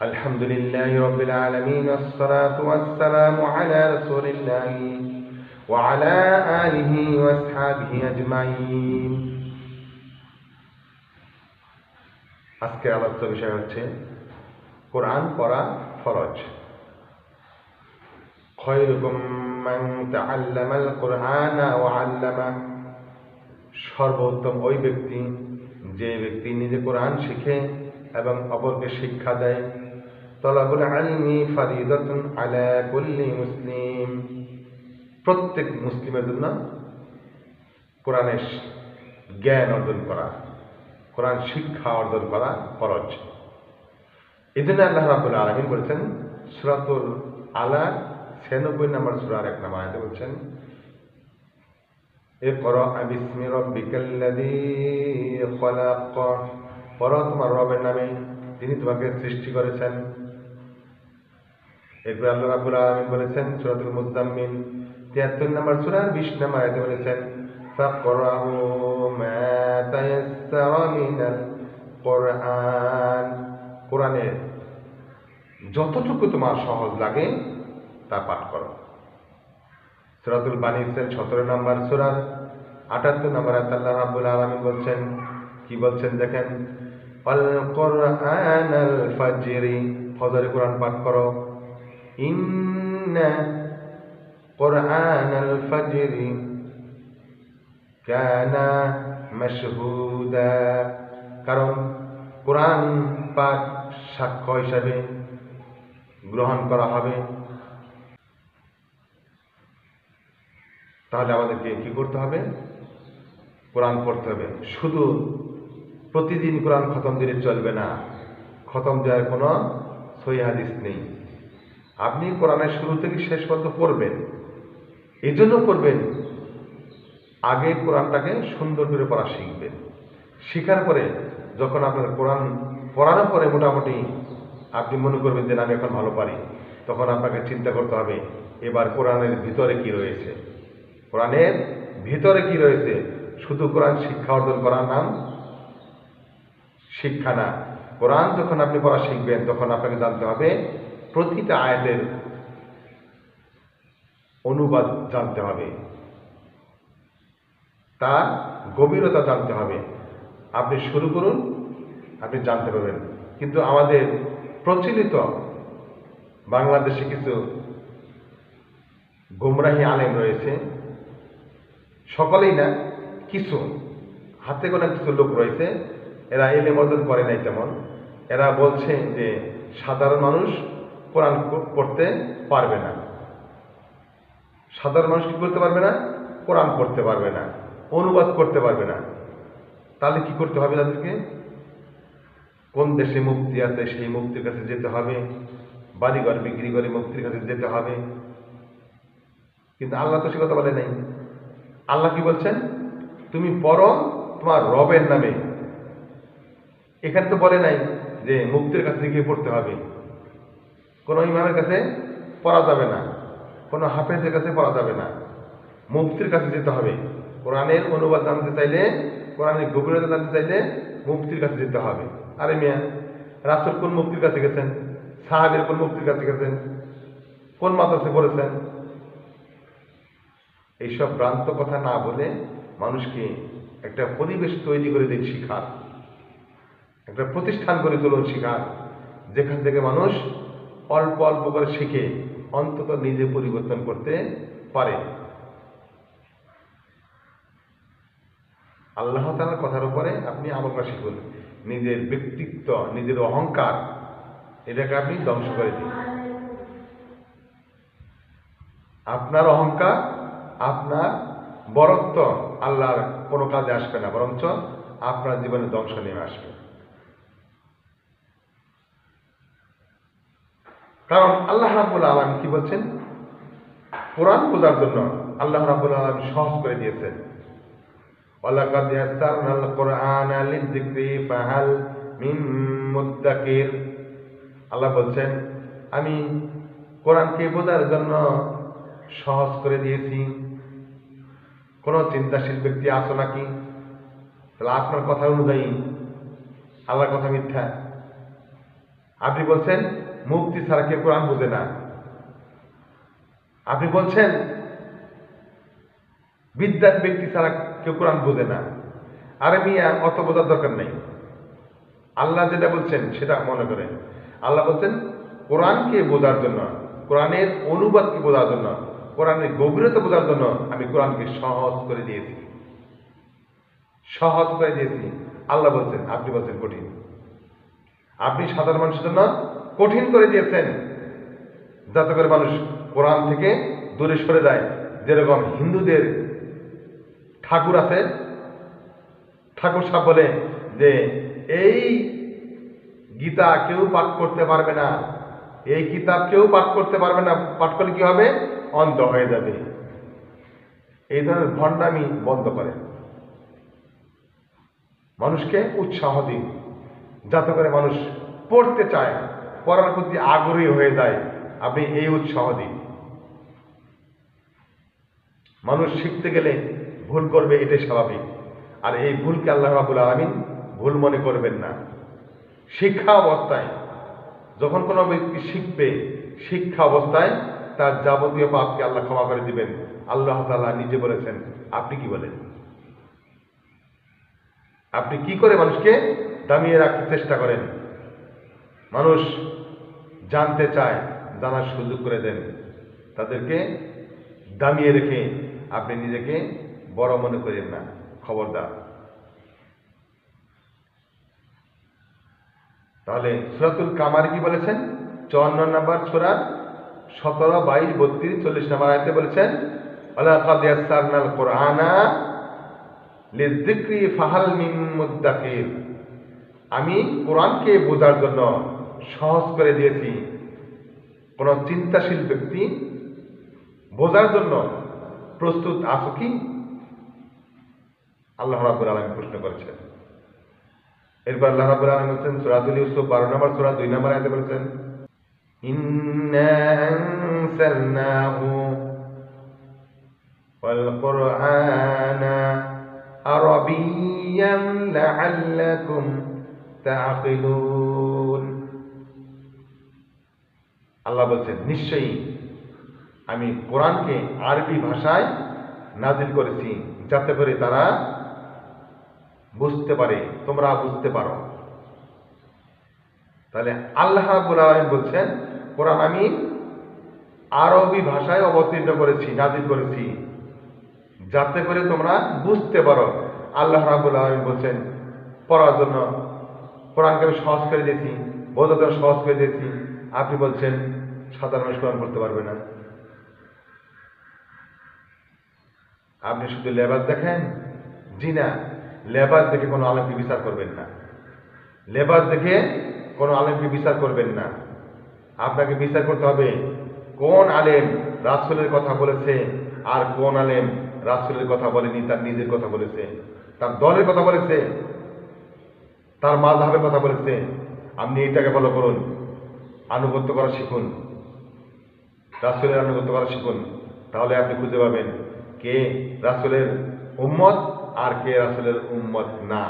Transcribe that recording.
الحمد لله رب العالمين والصلاة والسلام على رسول الله وعلى آله وأصحابه أجمعين আজকের আলোচ্য বিষয় হচ্ছে কোরআন পড়া ফরজ। খায়রুকুম মান তাআল্লামাল কুরআনা ওয়া আল্লামা, সর্বোত্তম ওই ব্যক্তি যে ব্যক্তি নিজে কোরআন শিখে এবং অপরকে শিক্ষা দেয়। তলাবুল ইলমি ফরিদাতুন আলা কুল্লি মুসলিম, প্রত্যেক মুসলিমের জন্য কোরআনের জ্ঞান অর্জন করা, কোরআন শিক্ষা অর্জন করা ফরজ। এই জন্য আল্লাহ রাব্বুল আলামিন বলেছেন সূরাতুল আলা 96 নম্বর সূরার 1 নম্বর আয়াতে বলছেন, ইকরা বিসমি রাব্বিকাল্লাযী খলাক, পড়ো তোমার রবের নামে তিনি তোমাকে সৃষ্টি করেছেন। এরপর আল্লাহ রাব্বুল আলামিন বলেছেন সূরাতুল মুজাম্মিল 73 নম্বর সূরার 20 নম্বর আয়াতে বলেছেন, ফাকরাউ মা তায়াসসারা মিনাল কুরআন, কোরআনের যতটুকু তোমার সহজ লাগে তা পাঠ করো। সূরাতুল বানী ইসরাঈল 17 নম্বর সূরার 78 নম্বর আয়াতে আল্লাহ রাব্বুল আলামিন বলছেন, কি বলছেন দেখেন, আল কুরআনাল ফাজরি, ফজরে কোরআন পাঠ করো। ইন্না কুরআনাল ফাজরি কানা মাশহুদা, কারণ কোরআন পাঠ সাক্ষ্য হিসাবে গ্রহণ করা হবে। তাহলে আমাদেরকে কি করতে হবে? কোরআন পড়তে হবে। শুধু প্রতিদিন কোরআন খতম দিলে চলবে না, খতম দেওয়ার কোনো সহিহ হাদিস নেই। আপনি কোরআনের শুরু থেকে শেষ পর্যন্ত পড়বেন, এই জন্য পড়বেন আগে কোরআনটাকে সুন্দর করে পড়া শিখবেন। শিখার পরে যখন আপনার কোরআন পড়ানোর পরে মোটামুটি আপনি মনে করবেন যে আমি এখন ভালো পারি, তখন আপনাকে চিন্তা করতে হবে এবার কোরআনের ভিতরে কি রয়েছে, কোরআনের ভিতরে কি রয়েছে। শুধু কোরআন শিক্ষা অর্জন করার নাম শিক্ষা না। কোরআন যখন আপনি পড়া শিখবেন তখন আপনাকে জানতে হবে প্রতিটা আয়াতের অনুবাদ জানতে হবে, তার গভীরতা জানতে হবে। আপনি শুরু করুন, আপনি জানতে পারবেন। কিন্তু আমাদের প্রচলিত বাংলাদেশে কিছু গুমরাহি আলেম রয়েছে, সকলেই না, কিছু হাতে গোনা কিছু লোক রয়েছে, এরা ইলম অর্জন করে নাই তেমন। এরা বলছে যে সাধারণ মানুষ কোরআন পড়তে পারবে না, সাধারণ মানুষ কি করতে পারবে না? কোরআন পড়তে পারবে না, অনুবাদ করতে পারবে না। তাহলে কি করতে হবে? তাদেরকে কোন দেশে মুফতি আছে সেই মুফতির কাছে যেতে হবে, বাড়িঘর বিক্রি করে মুফতির কাছে যেতে হবে। কিন্তু আল্লাহ তো সে কথা বলে নাই। আল্লাহ কি বলছেন? তুমি পড়ো তোমার রবের নামে। এখানে তো বলে নাই যে মুফতির কাছে গিয়ে পড়তে হবে, কোনো ইমামের কাছে পড়া যাবে না, কোনো হাফেজের কাছে পড়া যাবে না, মুফতির কাছে যেতে হবে। কোরআনের অনুবাদ জানতে চাইলে, কোরআনের গভীরতা জানতে চাইলে মুফতির কাছে যেতে হবে। আরে মিয়া, রাসূল কোন মুফতির কাছে গেছেন? সাহাবীর কোন মুফতির কাছে গেছেন? কোন মাদ্রাসায় পড়েছেন? এইসব ভ্রান্ত কথা না বলে মানুষকে একটা পরিবেশ তৈরি করে দিন শিখার, একটা প্রতিষ্ঠান করে তুলুন শিখার, যেখান থেকে মানুষ অল্প অল্প করে শিখে অন্তত নিজে পরিবর্তন করতে পারে। আল্লাহ তাআলার কথার উপরে আপনি আমল করা শিখুন। নিজের ব্যক্তিত্ব, নিজের অহংকার, এটাকে আপনি ধ্বংস করে দিন। আপনার অহংকার, আপনার বরত্ব আল্লাহর কোনো কাজে আসবে না, বরঞ্চ আপনার জীবনে ধ্বংস নেমে আসবে। কারণ আল্লাহ রাব্বুল আলামিন কি বলছেন? কোরআন বোঝার জন্য আল্লাহ রাব্বুল আলামিন সহজ করে দিয়েছেন। ওয়ালাকাদ ইয়াসসারনাল কুরআনা লিযিকরি ফাহাল মিন মুদ্দাকির, আল্লাহ বলছেন আমি কোরআনকে বোঝার জন্য সহজ করে দিয়েছি। কোনো চিন্তাশীল ব্যক্তি আছো নাকি? তাহলে আপনার কথা অনুযায়ী আল্লাহর কথা মিথ্যা? আপনি বলছেন মুফতি ছাড়া কেউ কোরআন বোঝে না। আপনি বলছেন বিদ্যান ব্যক্তি ছাড়া কেউ কোরআন বোঝে না। আরে মিয়া, অত বোঝার দরকার নেই। আল্লাহ যেটা বলছেন সেটা মনে করেন। আল্লাহ বলছেন কোরআনকে বোঝার জন্য, কোরআনের অনুবাদকে বোঝার জন্য, কোরআনের গভীরতা বোঝার জন্য আমি কোরআনকে সহজ করে দিয়েছি, সহজ করে দিয়েছি। আল্লাহ বলছেন, আপনি বলছেন কঠিন। আপনি সাধারণ মানুষের জন্য কঠিন করে দিয়েছেন, যাতে করে মানুষ কোরআন থেকে দূরে সরে যায়। যেরকম হিন্দুদের ঠাকুর আছে, ঠাকুর সাহেব বলে যে এই গীতা কেউ পাঠ করতে পারবে না, এই কিতাব কেউ পাঠ করতে পারবে না, পাঠ করলে কি হবে? অন্ধ হয়ে যাবে। এই ধরনের ভণ্ডামি বন্ধ করে মানুষকে উৎসাহ দিন, যাতে করে মানুষ পড়তে চায়, পড়ার প্রতি আগ্রহী হয়ে যায়। আপনি এই উৎসাহ দিন। মানুষ শিখতে গেলে ভুল করবে, এটাই স্বাভাবিক। আর এই ভুলকে আল্লাহ রাব্বুল আলামিন ভুল মনে করবেন না। শিক্ষা অবস্থায় যখন কোনো ব্যক্তি শিখবে, শিক্ষা অবস্থায় তার যাবতীয় পাপকে আল্লাহ ক্ষমা করে দিবেন। আল্লাহ তাআলা নিজে বলেছেন। আপনি কি বলেন? আপনি কি করে মানুষকে দামিয়ে রাখতে চেষ্টা করেন? মানুষ জানতে চায়, জানার সুযোগ করে দেন। তাদেরকে দামিয়ে রেখে আপনি নিজেকে বড় মনে করেন না, খবরদার। তাহলে সূরাতুল কামার কি বলেছেন? 54 নম্বর সূরা 17, 22, 32, 40 নম্বর আয়াতে বলেছেন, ওয়ালাকাদ ইয়াসসারনাল কুরআনা লিযিকরি ফাহাল মিন মুদ্দাকির। আমি কোরআনকে বোঝার জন্য সহজ করে দিয়েছি। কোন চিন্তাশীল ব্যক্তি বোঝার জন্য প্রস্তুত আছো কি? আল্লাহ রাব্বুল আলামিন প্রশ্ন করেছেন। এরপর আল্লাহ রাব্বুল আলামিন বলেছেন সূরাতুল ইউসুফ 12 নম্বর সূরা 2 নম্বর আয়াতে বলেছেন, ইন্না আনসালনাহু ওয়াল কুরআনা আরাবিয়্যান লাআল্লাকুম তা'কিলুন। আল্লাহ বলছেন নিশ্চয়ই আমি কোরআনকে আরবি ভাষায় নাজিল করেছি, যাতে করে তারা বুঝতে পারে, তোমরা বুঝতে পারো। তাহলে আল্লাহ রাব্বুল আলামিন বলছেন কোরআন আমি আরবি ভাষায় অবতীর্ণ করেছি, নাজিল করেছি, যাতে করে তোমরা বুঝতে পারো। আল্লাহ রাব্বুল আলামিন বলছেন পড়ার জন্য কোরআনকে আমি সহজ করে দিয়েছি, বোঝার জন্য সহজ করে দিয়েছি। আপনি বলছেন সাধারণ মানুষ কোরআন পড়তে পারবে না। আপনি শুধু লেবাস দেখেন? জি না, লেবাস দেখে কোনো আলেমকে বিচার করবেন না। লেবাস দেখে কোনো আলেমকে বিচার করবেন না। আপনাকে বিচার করতে হবে কোন আলেম রাসূলের কথা বলেছে আর কোন আলেম রাসূলের কথা বলেনি, তার নিজের কথা বলেছে, তার দলের কথা বলেছে, তার মাযহাবের কথা বলেছে। আপনি এটাকে ফলো করুন, আনুগত্য করা শিখুন, রাসূলের আনুগত্য করা শিখুন। তাহলে আপনি খুঁজে পাবেন কে রাসূলের উম্মত আর কে রাসূলের উম্মত না।